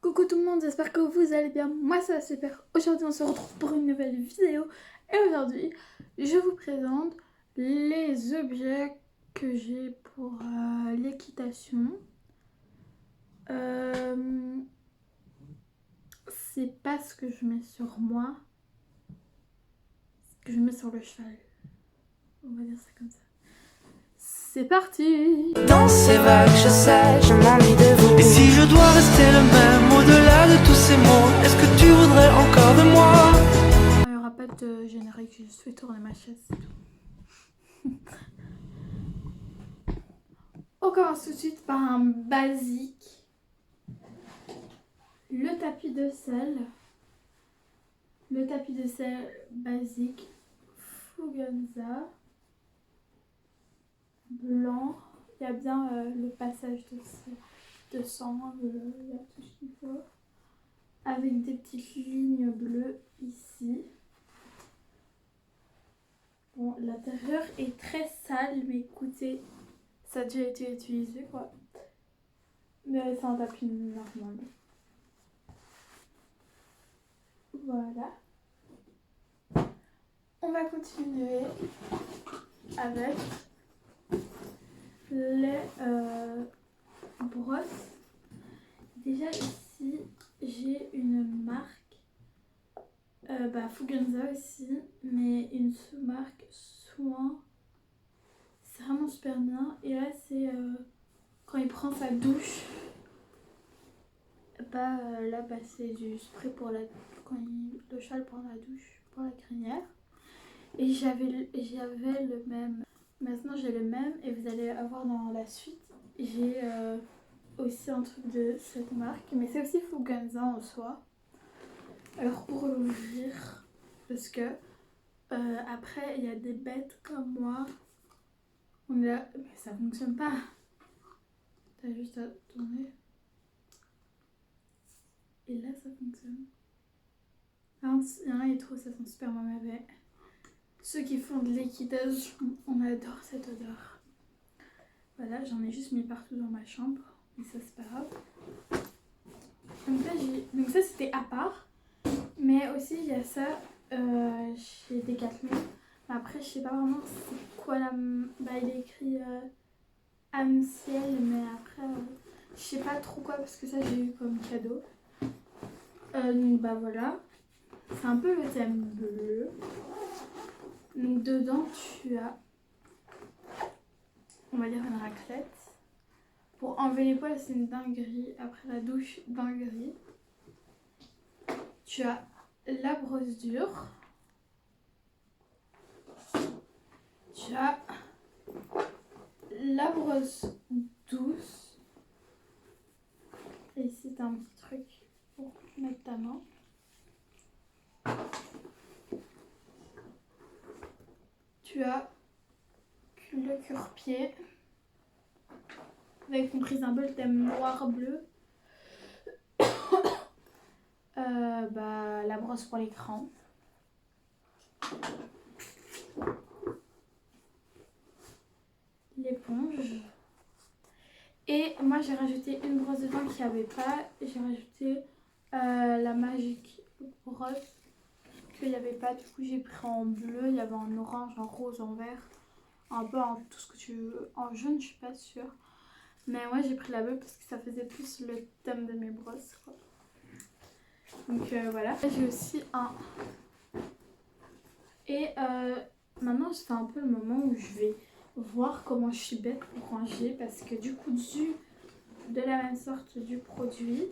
Coucou tout le monde, j'espère que vous allez bien. Moi ça va super. Aujourd'hui on se retrouve pour une nouvelle vidéo. Et aujourd'hui je vous présente les objets que j'ai pour l'équitation. C'est pas ce que je mets sur moi, ce que je mets sur le cheval. On va dire ça comme ça. C'est parti! Dans ces vagues, je sais, je m'ennuie de vous. Et si je dois rester le même au-delà de tous ces mots, est-ce que tu voudrais encore de moi? Il n'y aura pas de générique, j'ai juste fait tourner ma chaise, c'est tout. On commence tout de suite par un basique. Le tapis de selle. Le tapis de selle basique Fuganza. Blanc. Il y a bien le passage de sang, il y a tout ce qu'il faut. Avec des petites lignes bleues ici. Bon, l'intérieur est très sale, mais écoutez, ça a déjà été utilisé quoi. Mais c'est un tapis normal. Voilà. On va continuer avec les brosses. Déjà ici, j'ai une marque. Fuganza aussi, mais une sous-marque Soin. C'est vraiment super bien. Et là, c'est quand il prend sa douche. C'est du spray pour le cheval prend la douche pour la crinière. Et j'avais le même. Maintenant, j'ai le même et vous allez avoir dans la suite. J'ai aussi un truc de cette marque, mais c'est aussi Fuganza en soi. Alors pour l'ouvrir, parce que après il y a des bêtes comme moi, on est là, mais ça fonctionne pas. T'as juste à tourner. Et là ça fonctionne. Il y en a qui trouvent ça sent super mauvais. Ceux qui font de l'équitation, on adore cette odeur. Voilà, j'en ai juste mis partout dans ma chambre, mais ça c'est pas grave. Donc ça c'était à part. Mais aussi il y a ça chez Decathlon. Après je sais pas vraiment c'est quoi il est écrit âme ciel, mais après je sais pas trop quoi parce que ça j'ai eu comme cadeau. Donc voilà. C'est un peu le thème bleu. Donc dedans tu as, on va dire, une raclette. Pour enlever les poils c'est une dinguerie. Après la douche, dinguerie. Tu as la brosse dure. Tu as la brosse douce. Et ici t'as un petit truc pour mettre ta main. Tu as le cure-pied. Vous avez compris, un peu le thème noir-bleu. La brosse pour l'écran. L'éponge. Et moi j'ai rajouté une brosse de dents qu'il n'y avait pas. J'ai rajouté la Magic Brosse qu'il n'y avait pas. Du coup j'ai pris en bleu. Il y avait en orange, en rose, en vert. Un peu en tout ce que tu veux. En jaune je suis pas sûre. Mais moi j'ai pris la bleue parce que ça faisait plus le thème de mes brosses quoi. Donc voilà. J'ai aussi un... Et maintenant c'est un peu le moment où je vais voir comment je suis bête pour ranger. Parce que du coup dessus, de la même sorte du produit,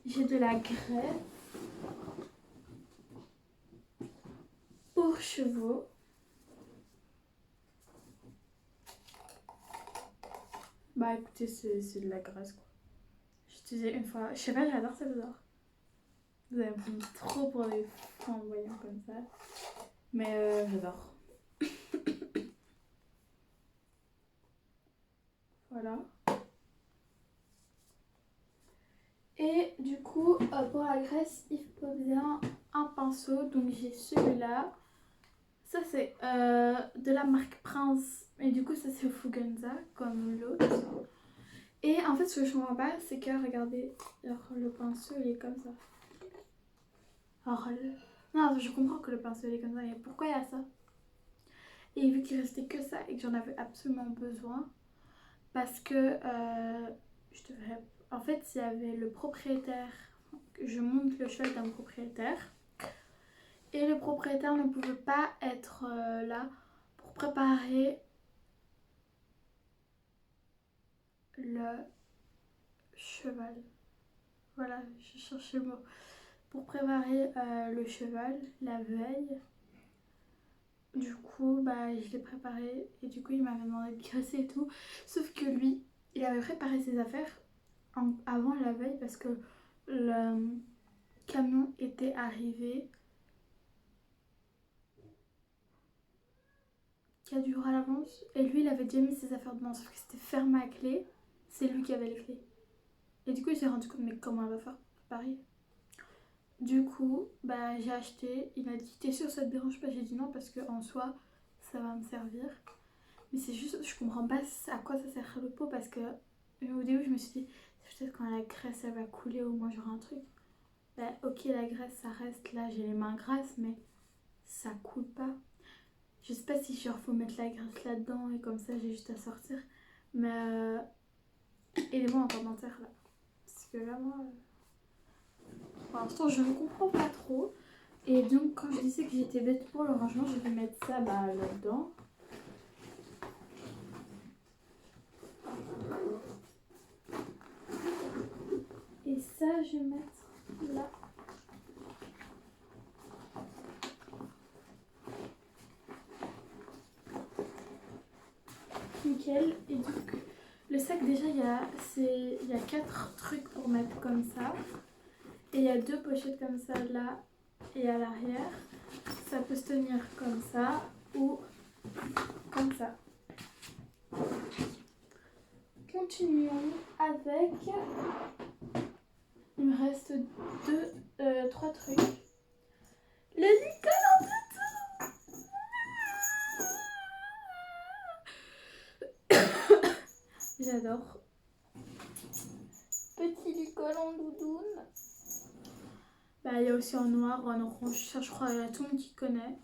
j'ai de la greffe pour chevaux. Bah écoutez, c'est de la graisse quoi. J'ai utilisé une fois. Je sais pas, j'adore cette odeur. Vous allez me prendre trop pour des flamboyants comme ça. Mais j'adore. Voilà. Et du coup, pour la graisse, il faut bien un pinceau. Donc j'ai celui-là. Ça c'est de la marque Prince. Et du coup ça c'est Fuganza comme l'autre. Et en fait, ce que je comprends pas, c'est que regardez, alors, le pinceau il est comme ça. Alors, non, je comprends que le pinceau il est comme ça, mais pourquoi il y a ça? Et vu qu'il restait que ça et que j'en avais absolument besoin, parce que je devrais. En fait, il y avait le propriétaire, je monte le cheval d'un propriétaire, et le propriétaire ne pouvait pas être là pour préparer le cheval. Voilà, je cherchais le mot. Pour préparer le cheval la veille. Du coup, bah, je l'ai préparé et du coup, il m'avait demandé de casser et tout. Sauf que lui, il avait préparé ses affaires avant la veille parce que le camion était arrivé 4 jours à l'avance. Et lui, il avait déjà mis ses affaires dedans, sauf que c'était fermé à clé. C'est lui qui avait les clés. Et du coup, il s'est rendu compte, mais comment elle va faire pour préparer? Du coup, bah, j'ai acheté. Il m'a dit, t'es sûre ça te dérange pas? J'ai dit non parce que en soi, ça va me servir. Mais c'est juste, je comprends pas à quoi ça sert le pot parce que au début, je me suis dit, c'est peut-être quand la graisse elle va couler ou moi j'aurai un truc. Bah, ok, la graisse ça reste là, j'ai les mains grasses, mais ça coule pas. Je sais pas si genre faut mettre la graisse là-dedans et comme ça j'ai juste à sortir. Mais aidez-moi en commentaire là. Parce que là, moi. Pour l'instant, je ne comprends pas trop. Et donc, quand je disais que j'étais bête pour le rangement, je vais mettre ça bah, là-dedans. Et ça, je vais mettre là. Nickel. Et donc, le sac, déjà, il y a 4 trucs pour mettre comme ça. Et il y a 2 pochettes comme ça là et à l'arrière. Ça peut se tenir comme ça ou comme ça. Continuons avec. Il me reste 3 trucs. Le licol en doudoune. J'adore. Petit licol en doudoune. Bah, il y a aussi en noir ou en orange. Ça, je crois, il y a tout le monde qui connaît.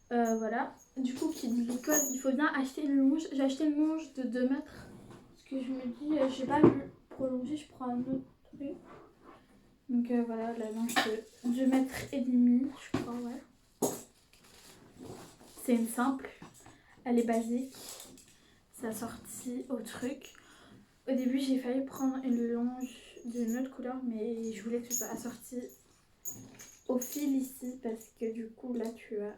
Voilà. Du coup, qui dit licol, il faut bien acheter une longe. J'ai acheté une longe de 2 mètres. Parce que je me dis, je vais pas le prolonger, je prends un autre truc. Donc voilà, la longe de 2 mètres et demi, je crois, ouais. C'est une simple. Elle est basique. C'est assorti au truc. Au début, j'ai failli prendre une longe d'une autre couleur, mais je voulais que ce soit assorti au fil ici, parce que du coup, là, tu as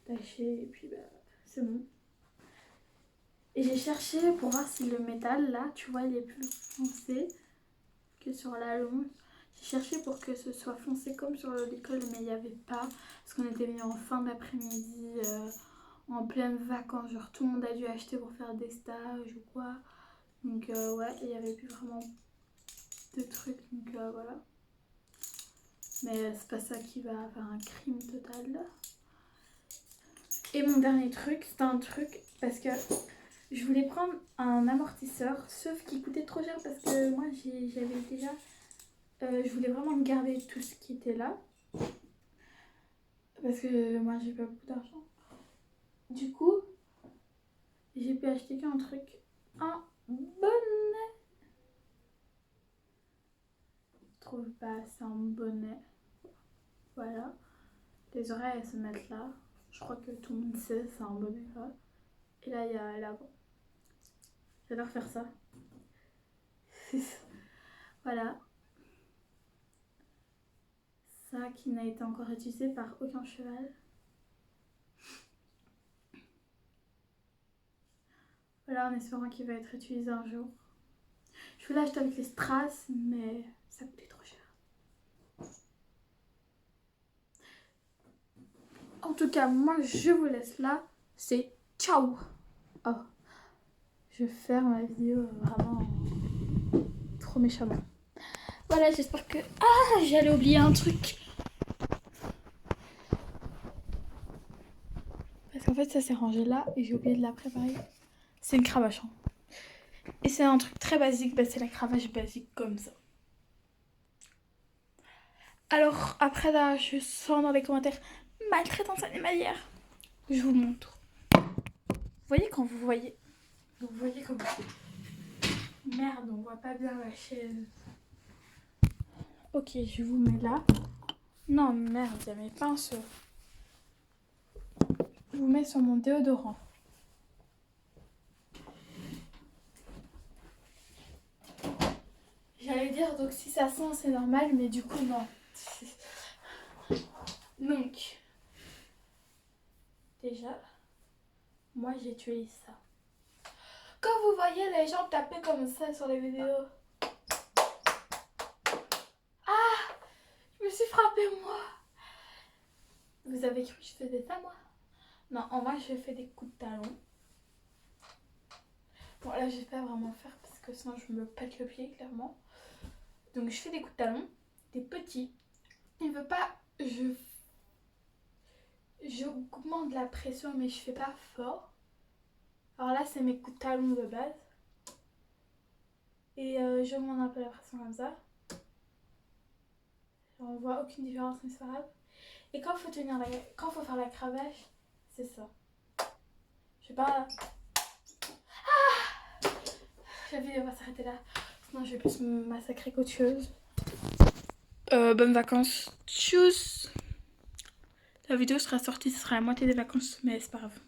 taché, et puis bah, c'est bon. Et j'ai cherché pour voir si le métal, là, tu vois, il est plus foncé que sur la longe. J'ai cherché pour que ce soit foncé comme sur le licol, mais il n'y avait pas, parce qu'on était venu en fin d'après-midi, en pleine vacances, genre tout le monde a dû acheter pour faire des stages ou quoi. Donc ouais, il n'y avait plus vraiment de trucs, donc voilà. Mais c'est pas ça qui va faire un crime total. Et mon dernier truc, c'est un truc parce que je voulais prendre un amortisseur, sauf qu'il coûtait trop cher parce que moi j'avais déjà... je voulais vraiment garder tout ce qui était là. Parce que moi j'ai pas beaucoup d'argent. Du coup, j'ai pu acheter qu'un truc. Un bonnet. Je trouve pas, c'est un bonnet. Voilà. Les oreilles elles se mettent là. Je crois que tout le monde sait, c'est un bonnet là. Et là il y a l'avant. J'adore faire ça. Voilà. Ça qui n'a été encore utilisé par aucun cheval. Voilà, en espérant qu'il va être utilisé un jour. Je voulais l'acheter avec les strass, mais ça coûtait trop cher. En tout cas, moi je vous laisse là. C'est ciao. Oh, je ferme la vidéo vraiment trop méchamment. Voilà, j'espère que... Ah, j'allais oublier un truc. Parce qu'en fait, ça s'est rangé là et j'ai oublié de la préparer. C'est une cravache. Et c'est un truc très basique, bah, c'est la cravache basique comme ça. Alors après là, je sens dans les commentaires maltraitance animalière. Je vous montre. Vous voyez quand vous voyez comme... Merde, on voit pas bien la chaise. Ok, je vous mets là. Non, merde, il y a mes pinceaux. Je vous mets sur mon déodorant. J'allais dire, donc si ça sent, c'est normal, mais du coup, non. Donc, déjà, moi j'utilise ça. Quand vous voyez les gens taper comme ça sur les vidéos. Ah, je me suis frappée moi. Vous avez cru que je faisais ça moi? Non, en vrai je fais des coups de talon. Bon là je vais pas vraiment faire parce que sinon je me pète le pied clairement. Donc je fais des coups de talon, des petits. Il veut pas, j'augmente la pression mais je fais pas fort. Alors là c'est mes coups de talon de base. Et j'augmente un peu la pression comme ça. On voit aucune différence mais c'est pas grave. Et quand faut faire la cravache, c'est ça. Je sais pas. Ah, la vidéo va s'arrêter là. Sinon je vais plus me massacrer qu'autre chose. Bonnes vacances. Tchuss. La vidéo sera sortie, ce sera la moitié des vacances, mais c'est pas grave.